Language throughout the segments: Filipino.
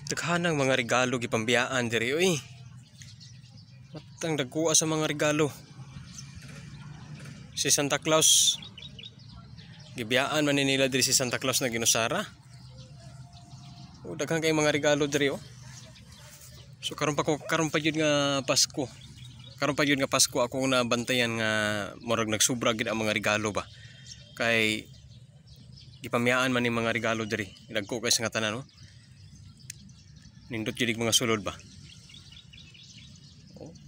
Daghanang mga regalo gipambiyaan diri oy. Matang dagkuha sa mga regalo. Si Santa Claus gibiyaan man nila diri si Santa Claus na ginusara. O daghan kay mga regalo diri oh. So karon pa jud nga Pasko. Karon pa jud nga Pasko ako nabantayan nga murag nagsubra gid ang mga regalo ba. Kay gipamiyaan man ni mga regalo diri. Dagko kay sa nga tanan no. Nindot jud mga sulod ba.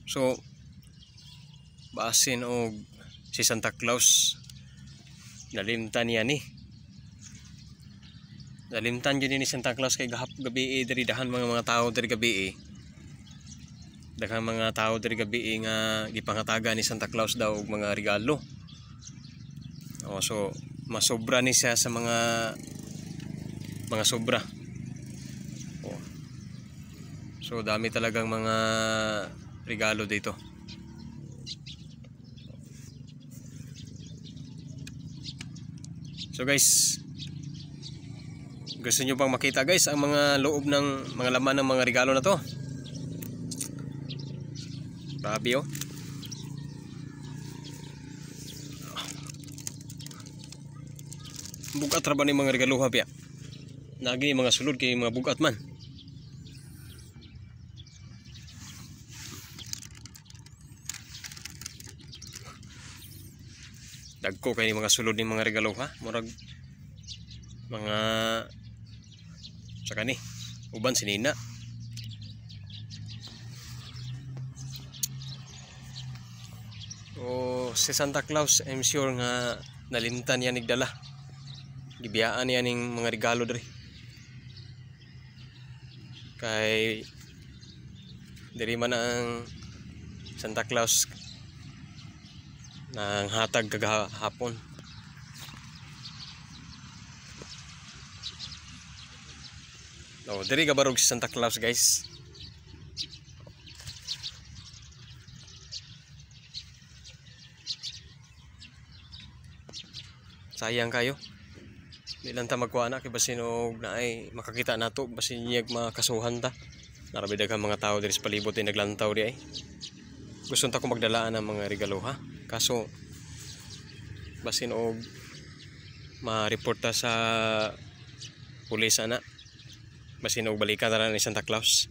So basin og si Santa Claus nalimtan niya ni. Nalimtan jud ni Santa Claus kay gabi diri dahan mga tao diri gabi. Daghang mga tao diri gabi nga gipangataga ni Santa Claus daw og mga regalo. So masobra ni siya sa mga sobra. So dami talagang mga regalo dito. So guys, gusto nyo bang makita guys ang mga loob ng mga laman ng mga regalo na to? Grabe oh. Bugat ra ba ni mga regalo ha piya? Nagi mga sulod kay mga bugat man. Dagko kay mga sulod ni mga regalo ha. Murag mga saka ni uban sinina. O si Santa Claus I'm sure nga nalimtan yan nigdala. Gibiyaan yan ning mga regalo diri. Kay diri man ang Santa Claus nang hatag kagahapon. No, diri gabarog si Santa Claus guys. Sayang kayo. Di lang ta magkuha na kay basin og naay makakita nato basin niyag makasuhan ta. Narabi daghang mga tao diri sa palibot ay naglantaw di ay. Gusto ta ko magdalaan ng mga regalo ha. Kaso basin og ma-reporta sa pulis ana. Basin og balikan na ni Santa Claus.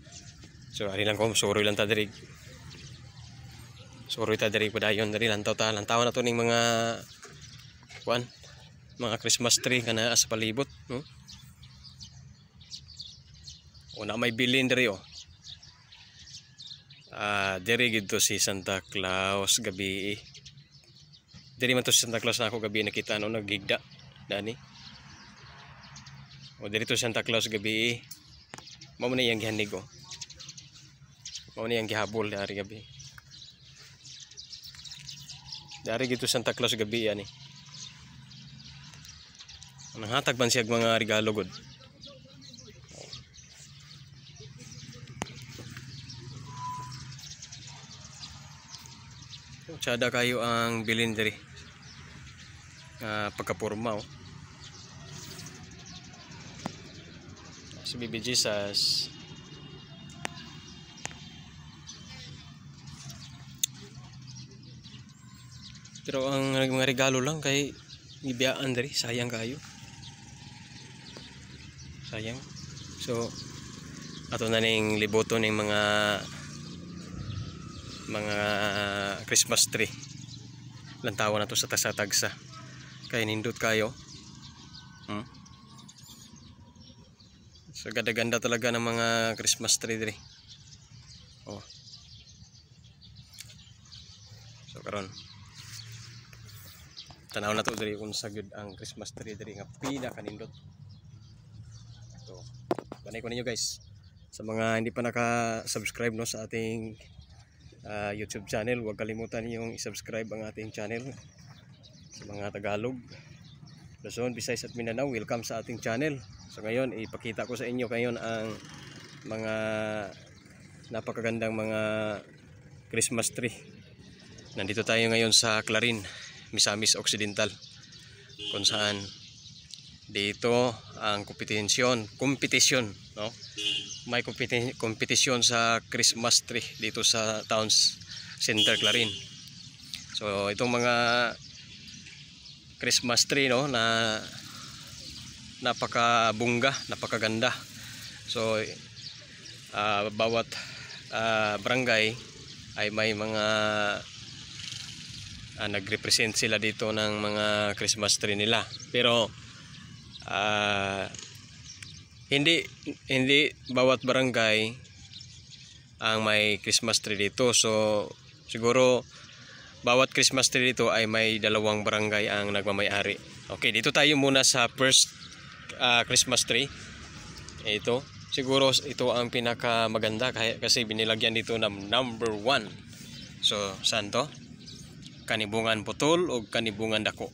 So ari lang ko sorry lang ta diri. Sorry ta diri padayon diri lantaw na to ning mga kuan, mga Christmas tree kana sa palibot, no? O na may bilin diri oh. Diri gid to si Santa Claus gabi. Diri man to si Santa Claus na ako gabi nakita no naghigda dani. O diri to Santa Claus gabi. Mao man yang gihanig oh. Mao man yang gihabol dari gabi. Dari gid to Santa Claus gabi ani. Nanghatag man siya mga regalo god. Tsada kayo ang bilin diri. Pagkapurma oh. Si Baby Jesus. Pero ang mga regalo lang kay ibiyaan diri, sayang kayo. Sayang. So ato na ning liboto ning mga Christmas tree. Lantawan na to sa tagsa kay nindot kayo. So ganda-ganda talaga ng mga Christmas tree diri. Oh. So karon tanaw na to diri kung sagud ang Christmas tree diri nga pinakanindot. So banay ko ninyo guys. Sa mga hindi pa naka-subscribe no sa ating YouTube channel, huwag kalimutan niyong i-subscribe ang ating channel. Sa mga Tagalog, Luzon, Visayas at Mindanao, welcome sa ating channel. So ngayon ipakita ko sa inyo ngayon ang mga napakagandang mga Christmas tree. Nandito tayo ngayon sa Clarin, Misamis Occidental, kung saan dito ang kompetisyon no? may kompetisyon sa Christmas tree dito sa Town Center Clarin. So itong mga Christmas tree, no, na napakabungga, napakaganda. So bawat barangay ay may mga nagrepresent sila dito ng mga Christmas tree nila. Pero hindi bawat barangay ang may Christmas tree dito. So siguro bawat Christmas tree dito ay may dalawang barangay ang nagmamay-ari. Okay, dito tayo muna sa first Christmas tree. Ito, siguro ito ang pinakamaganda kasi binilagyan dito ng number 1. So saan to? Kanibungan Putol o Kanibungan Dako.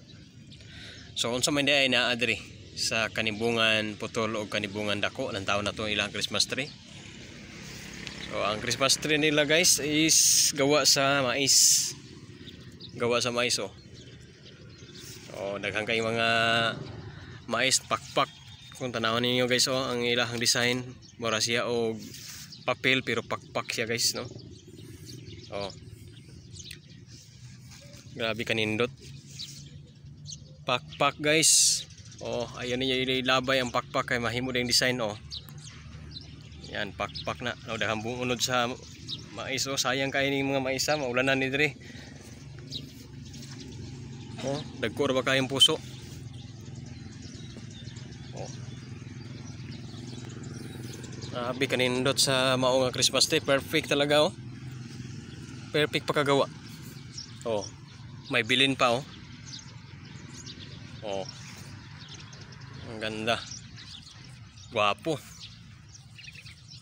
So unsa man di ay naa diri sa Kanibungan Putol o Kanibungan Dako ng taon na to ilang Christmas tree. So ang Christmas tree nila guys is gawa sa mais. Gawa sa mais, oh. So daghang kay mga mais pakpak. Kung tanawon ninyo guys, oh, ang ilang design mura siya og papel pero pakpak siya guys, no. Oh. Grabe kanindot. Pakpak guys. Oh, ayan niya ilabay ang pakpak kay mahimo ding design, oh. Yan pakpak na. No, daghang bunod sa mais, oh. Sayang kay ning mga mais, maulanan ni diri. Oh, dagko ra ba kayong puso? Oh. Grabe kanindot sa mao nga Christmas tree. Perfect talaga, oh. Perfect pakagawa. Oh. May bilin pa, oh. Oh. Ang ganda. Guwapo.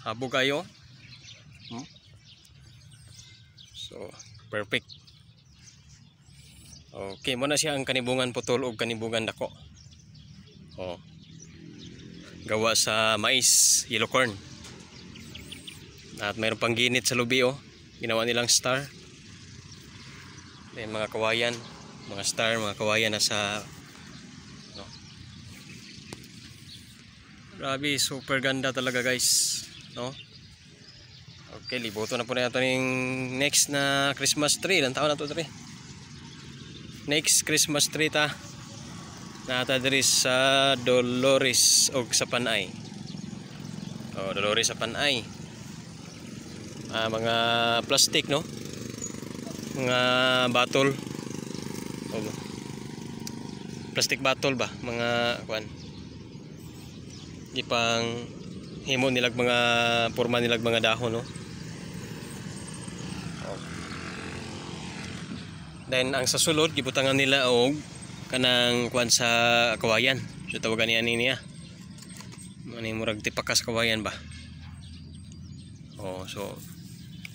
Habo kayo. So, perfect. Okay, muna siya ang Kanibungan Putol o Kanibungan Dako. Oh. Gawa sa mais, yellow corn. At mayroon pang ginit sa lubi, oh. Ginawa nilang star. Then mga kawayan, mga star, mga kawayan na sa, no. Grabe, super ganda talaga guys, no. Okay, liboto na po na ito yung next na Christmas tree. Ilang taon na ito, tree? Next Christmas tree ta nata diri sa Dolores o sa Panay. Oh, Dolores sa Panay. Mga plastic, no? Mga bottle. Oh, plastic bottle ba? Mga kuan. Ipang himo nilag mga porma nilag mga dahon, no? Then ang sa sulod gibutangan nila og kanang kuan sa kawayan. So tawagan niya. Mani murag tipakas kawayan ba. Oh, so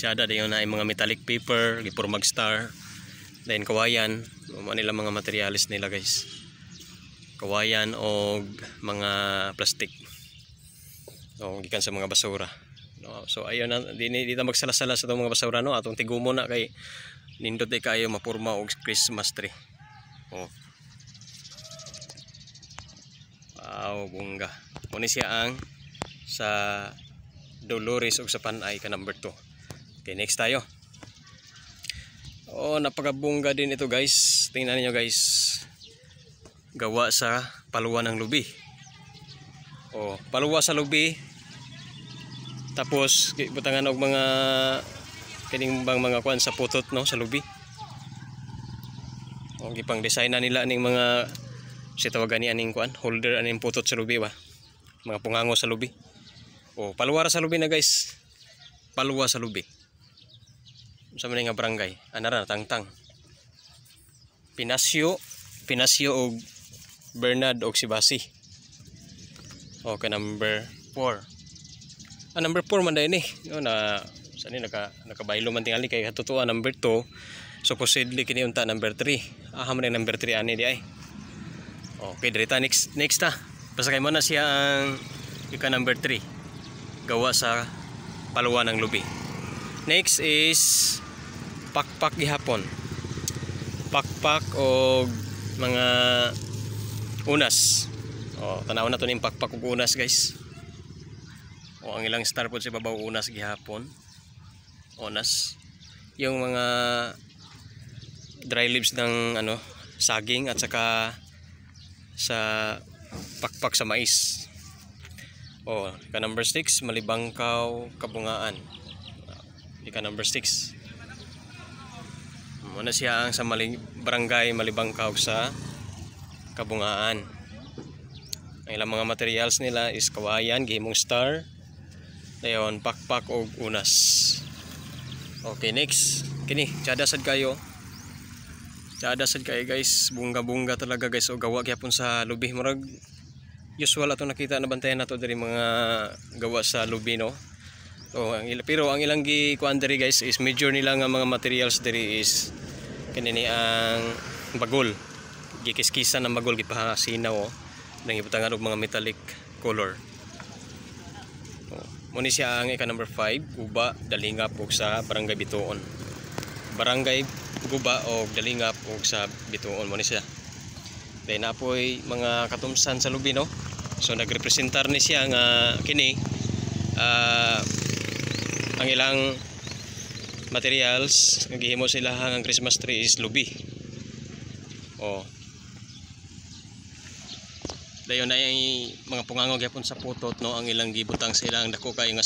tsada dayon na mga metallic paper, gipurmag star. Then kawayan, mo nila mga materials nila guys. Kawayan og mga plastic. Oh, gikan sa mga basura. No, so ayon na dito magsalasala sa itong mga basura, no, atong tigumo na kay nindot ay kayo mapurma og Christmas tree. Oh. Wow, bungga. Muni siya ang sa Dolores og sa Panay ka number 2. Okay, next tayo. Oh, napakabungga din ito guys. Tingnan niyo guys. Gawa sa paluwa ng lubi. Oh, paluwa sa lubi. Tapos butangan og mga kining bang mga kuan sa putot, no, sa lubi. O gipang design na nila ning mga si tawagan ni aning kuan, holder aning putot sa lubi ba. Mga pungango sa lubi. O paluwa sa lubi na guys. Paluwa sa lubi. Sa man nga barangay, anara Tangtang. Pinasyo og Bernard og Sibasi. Okay, number 4. Number 4 man dai ni. No, na sani nakabaylo man tingali kay katutuan number 2. Supposedly kini unta number 3. Aha man number 3 ani di ay. Okay, direta next ta. Pasakay mo na siya ang ika number 3. Gawa sa paluwa ng lubi. Next is pakpak gihapon. Pakpak og mga unas. Oh, tanaw na to ning pakpak og unas guys. O ang ilang star po sa babaw unas gihapon. Unas. Yung mga dry leaves ng saging at saka sa pakpak sa mais. O ika number 6 Malibangkaw Kabungaan. Ika number 6. Muna siya ang sa barangay Malibangkaw sa Kabungaan. Ang ilang mga materials nila is kawayan, gihimong star, dayon pakpak o unas. Okay, next. Kini, tiadasad kayo. Tiadasad kayo guys. Bunga-bunga talaga guys. O gawa gyapon sa lubi. Murag usual ato nakita na bantayan nato diri mga gawa sa lubi, no. So, pero ang ilang gikuan diri guys is major nila nga mga materials diri is kanini ang bagol. Gikiskisan ng bagol gipahasinaw nang ibutangan og mga metallic color. Muni siya ang ika number 5, Guba, Dalingap ug sa Barangay Bituon. Barangay Guba o Dalingap ug sa Bituon muni siya. Then apoy mga katumsan sa lubi, no. So nagrepresentar ni siya nga kini ang ilang materials gihimo sila ang Christmas tree is lubi. Dayon na yung mga pungangog yapon sa putot, no, ang ilang gibutang sila ang dako kay nga